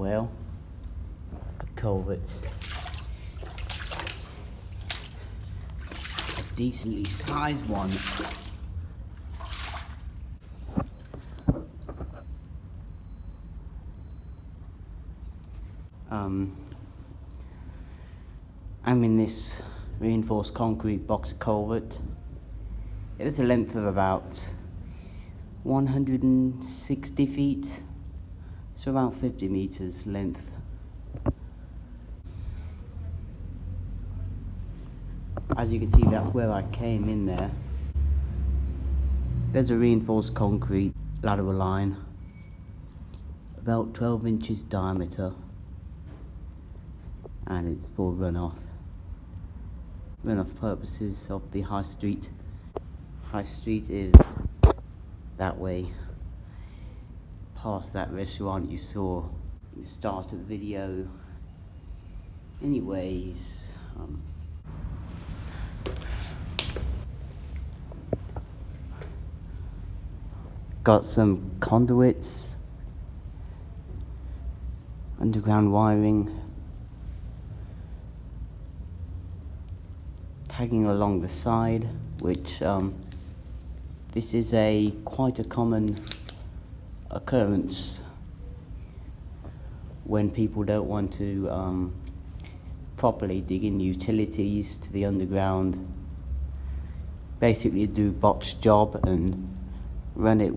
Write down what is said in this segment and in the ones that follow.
well. A culvert. A decently sized one. I'm in this reinforced concrete box culvert. It has a length of about 160 feet, so about 50 meters length. As you can see, that's where I came in there. There's a reinforced concrete lateral line, about 12 inches diameter, and it's for runoff purposes of the high street. High street is that way, past that restaurant you saw at the start of the video. Anyways, got some conduits, underground wiring, tagging along the side, which this is quite a common occurrence when people don't want to properly dig in utilities to the underground. Basically do botched job and run it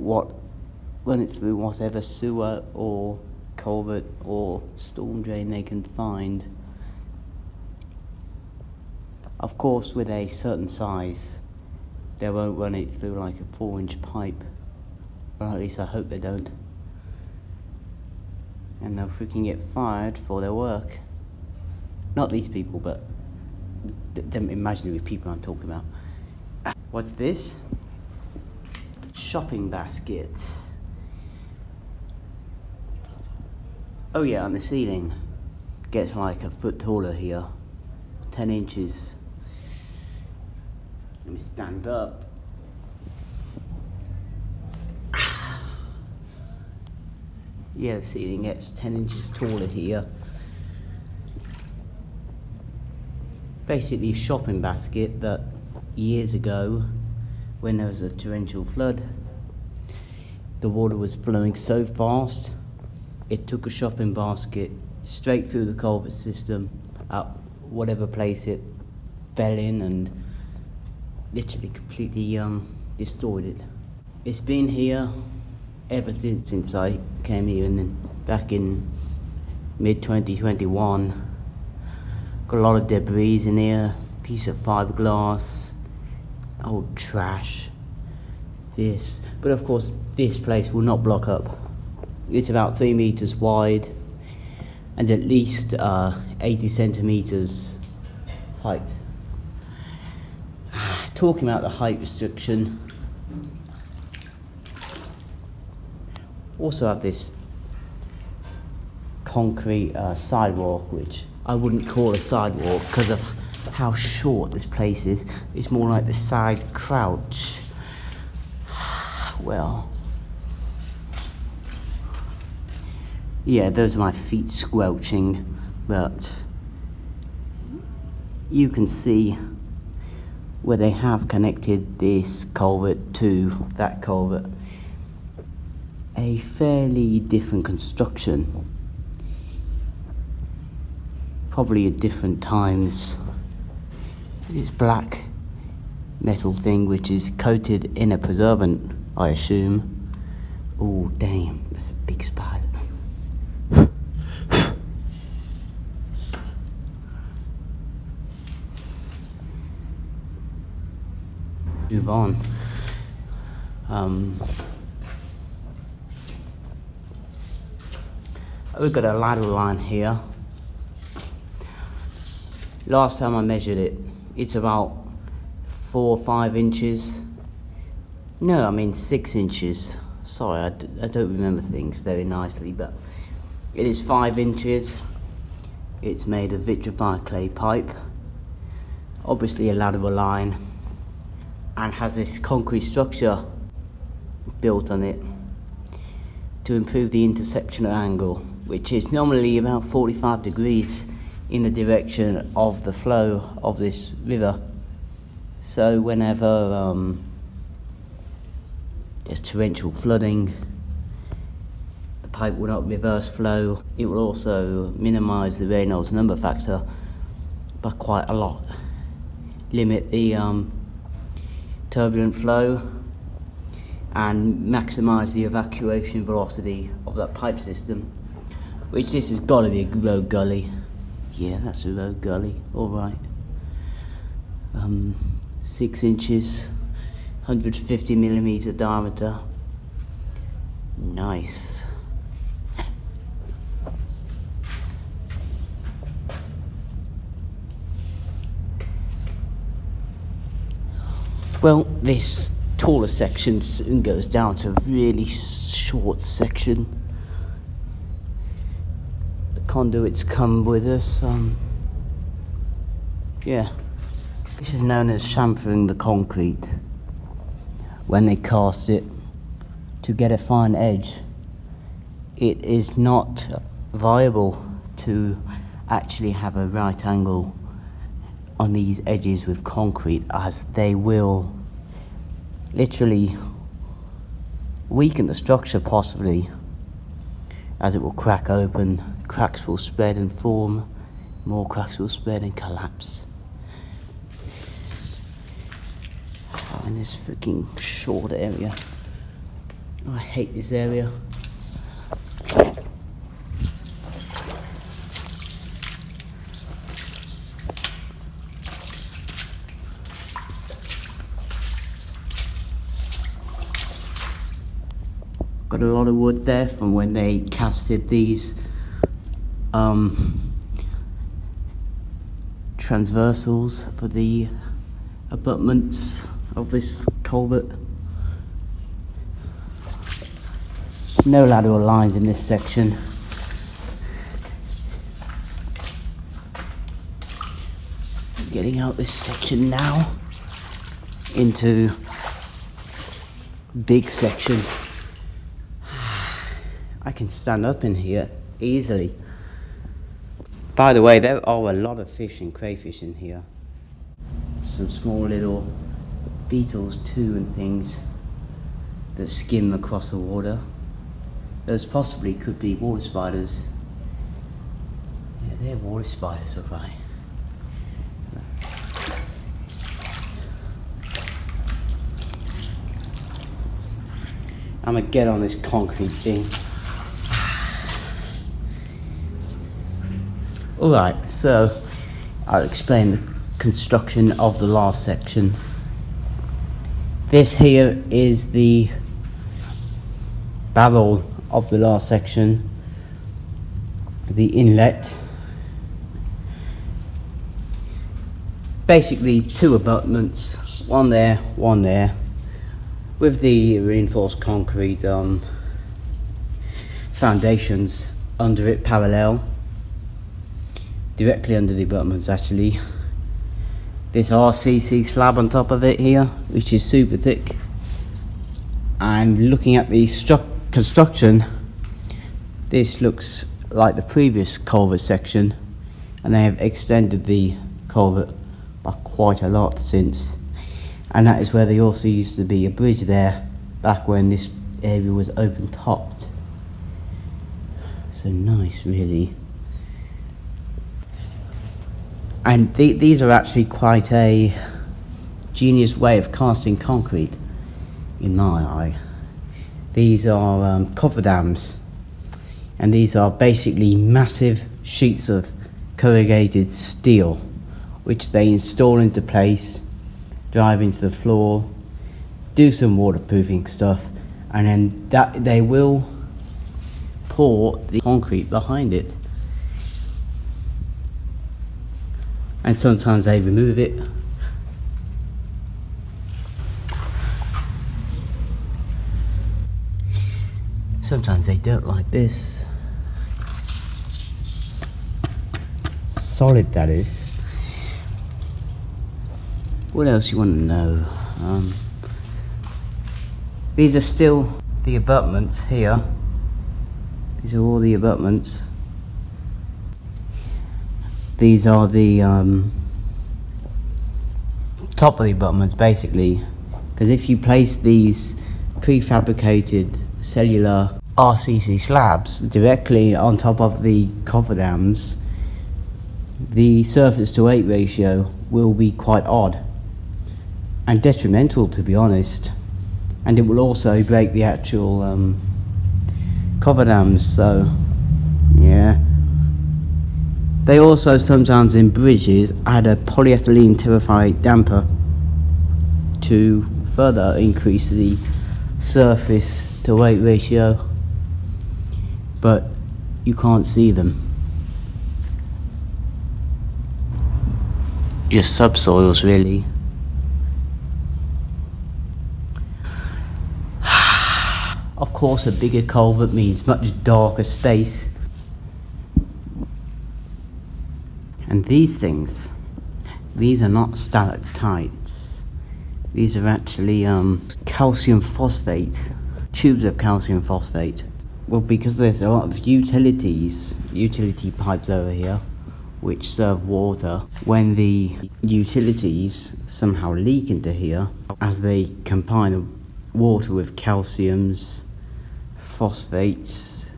through whatever sewer or culvert or storm drain they can find. Of course, with a certain size, they won't run it through like a 4-inch pipe, or at least I hope they don't. And they'll freaking get fired for their work. Not these people, but them imaginary people I'm talking about. What's this? Shopping basket. Oh yeah, on the ceiling. Gets like a foot taller here. 10 inches. Let me stand up. Yeah, the ceiling gets 10 inches taller here. Basically a shopping basket that years ago, when there was a torrential flood, the water was flowing so fast, it took a shopping basket straight through the culvert system, up whatever place it fell in, and literally completely destroyed it. It's been here ever since I came here, and then back in mid-2021. Got a lot of debris in here, piece of fiberglass, old trash, this. But of course, this place will not block up. It's about 3 meters wide and at least 80 centimeters height. Talking about the height restriction, also have this concrete sidewalk, which I wouldn't call a sidewalk because of how short this place is. It's more like the side crouch. Well, yeah, those are my feet squelching, but you can see where they have connected this culvert to that culvert. A fairly different construction. Probably at different times. This black metal thing which is coated in a preservant, I assume. Oh damn, that's a big spider. Move on. We've got a lateral line here. Last time I measured it, it's about 4 or 5 inches. No, I mean 6 inches. Sorry, I don't remember things very nicely, but it is 5 inches. It's made of vitrified clay pipe, obviously a lateral line, and has this concrete structure built on it. to improve the intersectional angle, which is normally about 45 degrees in the direction of the flow of this river. So whenever there's torrential flooding, the pipe will not reverse flow. It will also minimise the Reynolds number factor by quite a lot, limit the turbulent flow, and maximise the evacuation velocity of that pipe system, which this has got to be a road gully. Yeah, that's a road gully, alright. 6 inches, 150mm diameter. Nice. Well, this taller section soon goes down to a really short section. The conduits come with us. Yeah. This is known as chamfering the concrete. When they cast it to get a fine edge, it is not viable to actually have a right angle on these edges with concrete, as they will literally weaken the structure, possibly, as it will crack open. Cracks will spread and form, more cracks will spread and collapse. In this freaking short area, I hate this area. Got a lot of wood there from when they casted these transversals for the abutments of this culvert. No lateral lines in this section. Getting out this section now into big section. I can stand up in here easily. By the way, there are a lot of fish and crayfish in here. Some small little beetles too, and things that skim across the water. Those possibly could be water spiders. Yeah, they're water spiders, alright. I'm gonna get on this concrete thing. Alright, so I'll explain the construction of the last section. This here is the barrel of the last section, the inlet. Basically 2 abutments, one there, with the reinforced concrete foundations under it, parallel, directly under the abutments actually. This RCC slab on top of it here, which is super thick. I'm looking at the construction. This looks like the previous culvert section, and they have extended the culvert by quite a lot since. And that is where there also used to be a bridge there, back when this area was open topped. So nice, really. And these are actually quite a genius way of casting concrete, in my eye. These are cofferdams, and these are basically massive sheets of corrugated steel, which they install into place, drive into the floor, do some waterproofing stuff, and then they will pour the concrete behind it. And sometimes they remove it. Sometimes they don't, like this. Solid, that is. What else you want to know? These are still the abutments here. These are all the abutments. These are the top of the abutments, basically, because if you place these prefabricated cellular RCC slabs directly on top of the cofferdams, the surface to weight ratio will be quite odd and detrimental, to be honest, and it will also break the actual cofferdams. So yeah, they also sometimes in bridges add a polyethylene terephthalate damper to further increase the surface to weight ratio, but you can't see them. Just subsoils, really. Of course, a bigger culvert means much darker space. And these things, these are not stalactites. These are actually calcium phosphate, tubes of calcium phosphate. Well, because there's a lot of utility pipes over here, which serve water. When the utilities somehow leak into here, as they combine the water with calciums, phosphates,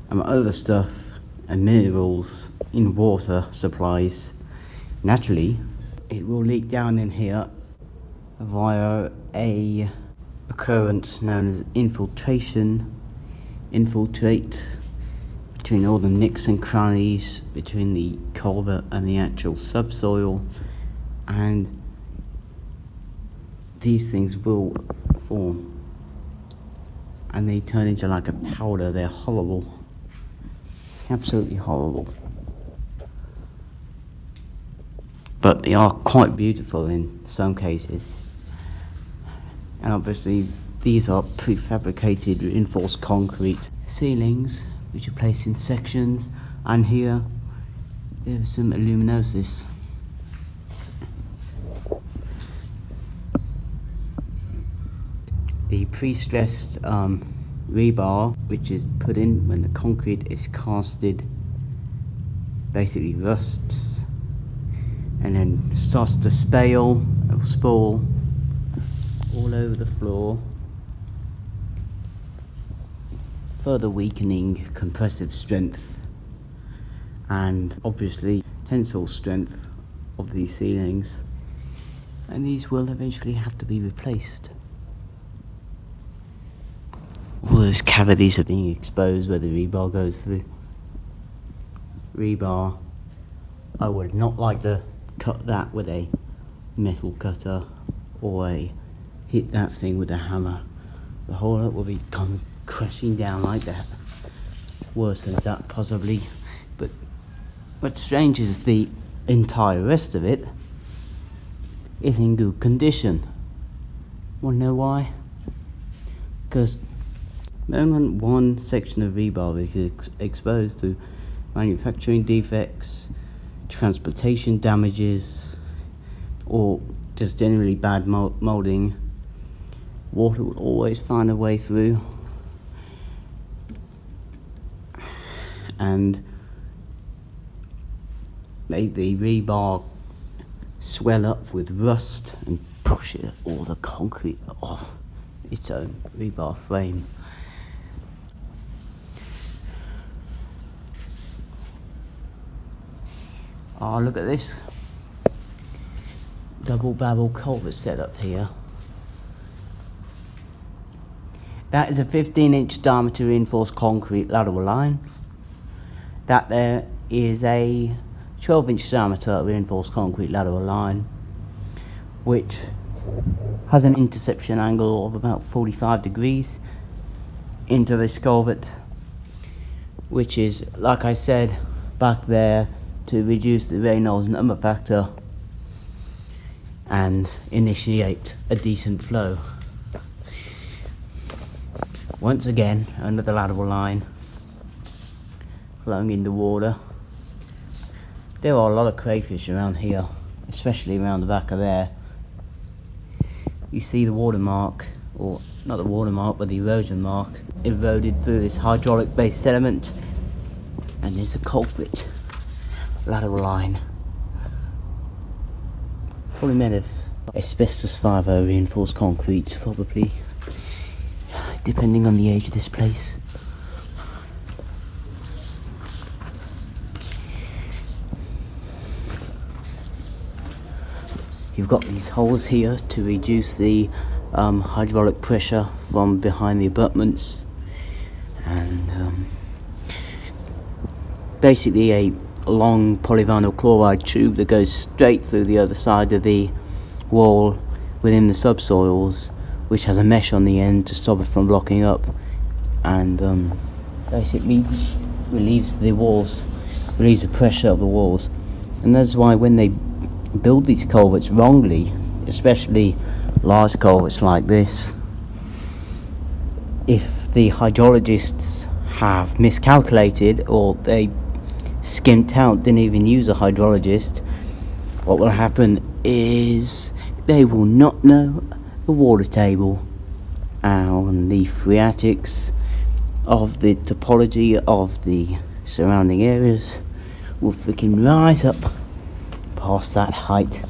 and other stuff and minerals in water supplies, naturally it will leak down in here via a current known as infiltrate between all the nicks and crannies between the culvert and the actual subsoil, and these things will form and they turn into like a powder. They're horrible, absolutely horrible, but they are quite beautiful in some cases. And obviously these are prefabricated reinforced concrete ceilings which are placed in sections, and here there's some aluminosis. The pre-stressed rebar, which is put in when the concrete is casted, basically rusts and then starts to spoil all over the floor, further weakening compressive strength and obviously tensile strength of these ceilings, and these will eventually have to be replaced. All those cavities are being exposed where the rebar goes through. Rebar, I would not like to cut that with a metal cutter or hit that thing with a hammer. The whole lot will be crashing down like that. Worse than that possibly. But what's strange is the entire rest of it is in good condition. Wanna know why? Because the moment one section of rebar is exposed to manufacturing defects, transportation damages, or just generally bad moulding, water will always find a way through and make the rebar swell up with rust and push all the concrete off its own rebar frame. Oh, look at this double barrel culvert setup here. That is a 15-inch diameter reinforced concrete lateral line. That there is a 12-inch diameter reinforced concrete lateral line, which has an interception angle of about 45 degrees into this culvert, which is, like I said back there, to reduce the Reynolds number factor and initiate a decent flow. Once again, another lateral line flowing in the water. There are a lot of crayfish around here, especially around the back of there. You see the watermark or not the watermark, but the erosion mark, eroded through this hydraulic based sediment. And there's a culvert lateral line, probably made of asbestos fibre reinforced concrete, probably, depending on the age of this place. You've got these holes here to reduce the hydraulic pressure from behind the abutments, and basically a long polyvinyl chloride tube that goes straight through the other side of the wall within the subsoils, which has a mesh on the end to stop it from blocking up, and basically relieves the walls, relieves the pressure of the walls. And that's why when they build these culverts wrongly, especially large culverts like this, if the hydrologists have miscalculated or they skimped out, didn't even use a hydrologist, what will happen is they will not know the water table and the phreatics of the topology of the surrounding areas will freaking rise up past that height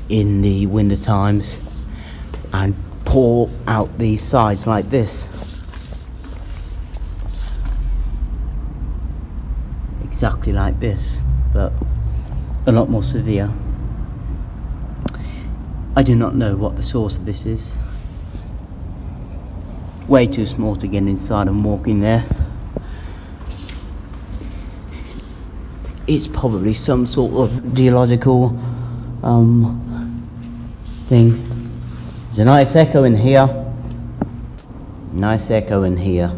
in the winter times and pour out these sides like this, exactly like this, but a lot more severe. I do not know what the source of this is. Way too small to get inside and walk in there. It's probably some sort of geological thing. There's a nice echo in here. Nice echo in here.